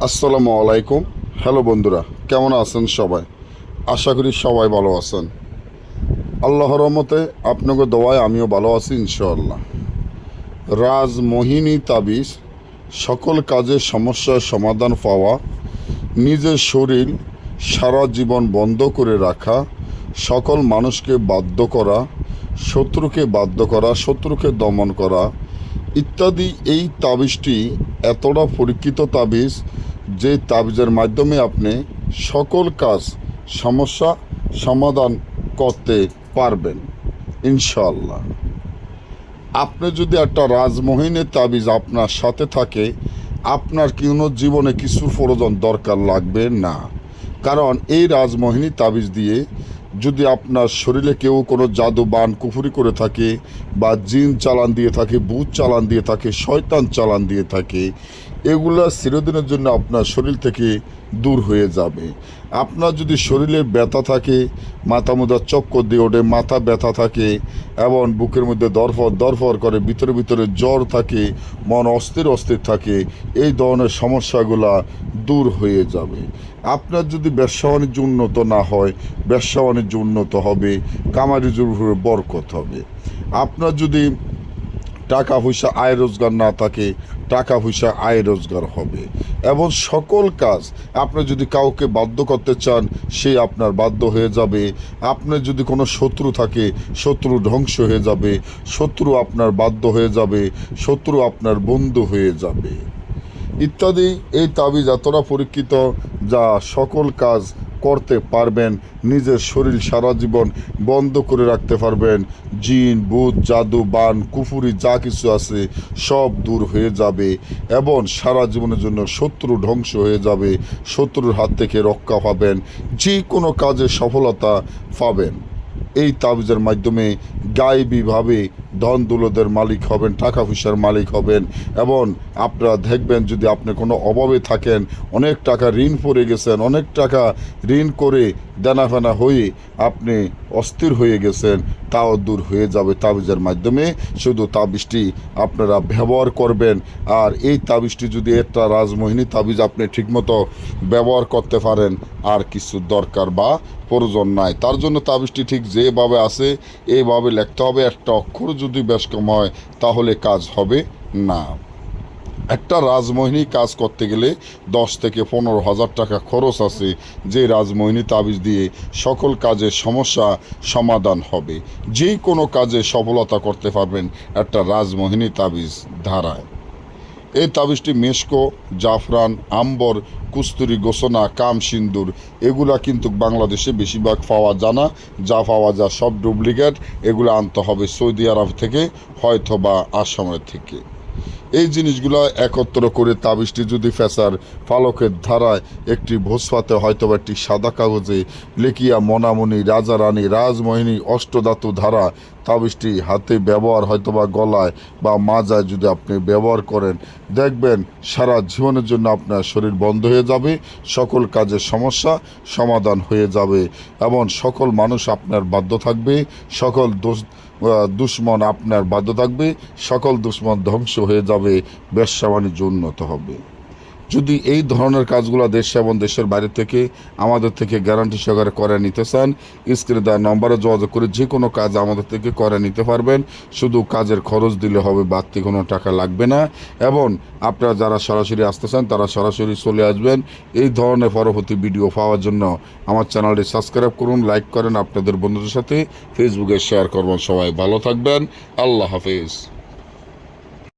আসসালামু আলাইকুম। হ্যালো বন্ধুরা, কেমন আছেন সবাই? আশা করি সবাই ভালো আছেন। আল্লাহর রহমতে আপনাকে দোয়ায় আমিও ভালো আছি ইনশাআল্লাহ। রাজমোহিনী তাবিজ, সকল কাজের সমস্যার সমাধান পাওয়া, নিজের শরীর সারা জীবন বন্ধ করে রাখা, সকল মানুষকে বাধ্য করা, শত্রুকে দমন করা ইত্যাদি। এই তাবিজটি এতটা পরীক্ষিত তাবিজ যে তাবিজের মাধ্যমে আপনি সকল কাজ সমস্যা সমাধান করতে পারবেন ইনশাআল্লাহ। আপনি যদি একটা রাজমোহিনীর তাবিজ আপনার সাথে থাকে, আপনার কোনো জীবনে কিছুর প্রয়োজন দরকার লাগবে না। কারণ এই রাজমোহিনী তাবিজ দিয়ে যদি আপনার শরীরে কেউ কোনো জাদু বান কুফুরি করে থাকে, বা জিন চালান দিয়ে থাকে, ভূত চালান দিয়ে থাকে, শয়তান চালান দিয়ে থাকে, এগুলা চিরদিনের জন্য আপনার শরীর থেকে দূর হয়ে যাবে। আপনার যদি শরীরে ব্যথা থাকে, মাথা মুদা চক্কর দিয়ে ওঠে, মাথা ব্যথা থাকে এবং বুকের মধ্যে দরফর করে, ভিতরে জ্বর থাকে, মন অস্থির থাকে, এই ধরনের সমস্যাগুলা দূর হয়ে যাবে। আপনার যদি ব্যবসা বাণিজ্য উন্নত না হয়, ব্যবসা বাণিজ্য উন্নত হবে, কামারিজুর বরকত হবে। আপনার যদি টাকা পয়সা আয় রোজগার না থাকে, টাকা পয়সা আয় রোজগার হবে। এবং সকল কাজ আপনি যদি কাউকে বাধ্য করতে চান, সে আপনার বাধ্য হয়ে যাবে। আপনার যদি কোনো শত্রু থাকে, শত্রু ধ্বংস হয়ে যাবে, শত্রু আপনার বাধ্য হয়ে যাবে, শত্রু আপনার বন্ধু হয়ে যাবে ইত্যাদি। এই তাবিজ এতটা পরীক্ষিত যা সকল কাজ করতে পারবেন, নিজের শরীর সারা জীবন বন্ধ করে রাখতে পারবেন। জিন ভূত জাদু বান কুফুরি যা কিছু আছে সব দূর হয়ে যাবে এবং সারা জীবনের জন্য শত্রু ধ্বংস হয়ে যাবে। শত্রুর হাত থেকে রক্ষা পাবেন, যে কোনো কাজে সফলতা পাবেন। এই তাবিজের মাধ্যমে গায়েবীভাবে ধন দৌলতের মালিক হবেন, টাকা পয়সার মালিক হবেন। এবং আপনারা দেখবেন, যদি আপনি কোনো অভাবে থাকেন, অনেক টাকা ঋণ পড়ে গেছেন, অনেক টাকা ঋণ করে দেনাফেনা হয়ে আপনি অস্থির হয়ে গেছেন, তাও দূর হয়ে যাবে তাবিজের মাধ্যমে। শুধু তাবিজটি আপনারা ব্যবহার করবেন। আর এই তাবিজটি যদি একটা রাজমোহিনী তাবিজ আপনি ঠিকমতো ব্যবহার করতে পারেন, আর কিছু দরকার বা প্রয়োজন নাই। তার জন্য তাবিজটি ঠিক যেভাবে আছে এইভাবে লিখতে হবে। একটা অক্ষর যদি বেশ কম হয় তাহলে কাজ হবে না। একটা রাজমোহিনী কাজ করতে গেলে 10 থেকে 15,000 টাকা খরচ আছে, যে রাজমোহিনী তাবিজ দিয়ে সকল কাজের সমস্যা সমাধান হবে। যে কোনো কাজে সফলতা করতে পারবেন একটা রাজমোহিনী তাবিজ ধারায়। এই তাবিজটি মেশকো, জাফরান, আম্বর, কুস্তুরি, গোসনা, কাম সিন্দুর এগুলা কিন্তু বাংলাদেশে বেশিরভাগ পাওয়া যায় না। যা পাওয়া যায় সব ডুপ্লিকেট। এগুলো আনতে হবে সৌদি আরব থেকে, হয়তো বা আসামের থেকে। এই জিনিসগুলো একত্র করে তাবিজটি যদি ফেসার ফালকের ধারায় একটি ভোজপাতে, হয়তো বা একটি সাদা কাগজে লিখিয়া মনামণি, রাজা রানী, রাজমোহিনী, অষ্টধাতু ধারা তাবিজটি হাতে ব্যবহার, হয়তো বা গলায় বা মাজায় যদি আপনি ব্যবহার করেন, দেখবেন সারা জীবনের জন্য আপনার শরীর বন্ধ হয়ে যাবে, সকল কাজের সমস্যা সমাধান হয়ে যাবে এবং সকল মানুষ আপনার বাধ্য থাকবে, সকল দুশ্মন আপনার বাধ্য থাকবে, সকল দুশ্মন ধ্বংস হয়ে যাবে, ব্যবসা বাণিজ্য উন্নত হবে। যদি এই ধরনের কাজগুলো দেশে এবং দেশের বাইরে থেকে আমাদের থেকে গ্যারান্টি সহকারে করে নিতে চান, স্ক্রিনে দেওয়া নম্বরে যোগাযোগ করে যে কোনো কাজ আমাদের থেকে করে নিতে পারবেন। শুধু কাজের খরচ দিলে হবে, বাড়তি কোনো টাকা লাগবে না। এবং আপনারা যারা সরাসরি আসতে চান তারা সরাসরি চলে আসবেন। এই ধরনের পরবর্তী ভিডিও পাওয়ার জন্য আমার চ্যানেলটি সাবস্ক্রাইব করুন, লাইক করেন, আপনাদের বন্ধুদের সাথে ফেসবুকে শেয়ার করবেন। সবাই ভালো থাকবেন। আল্লাহ হাফেজ।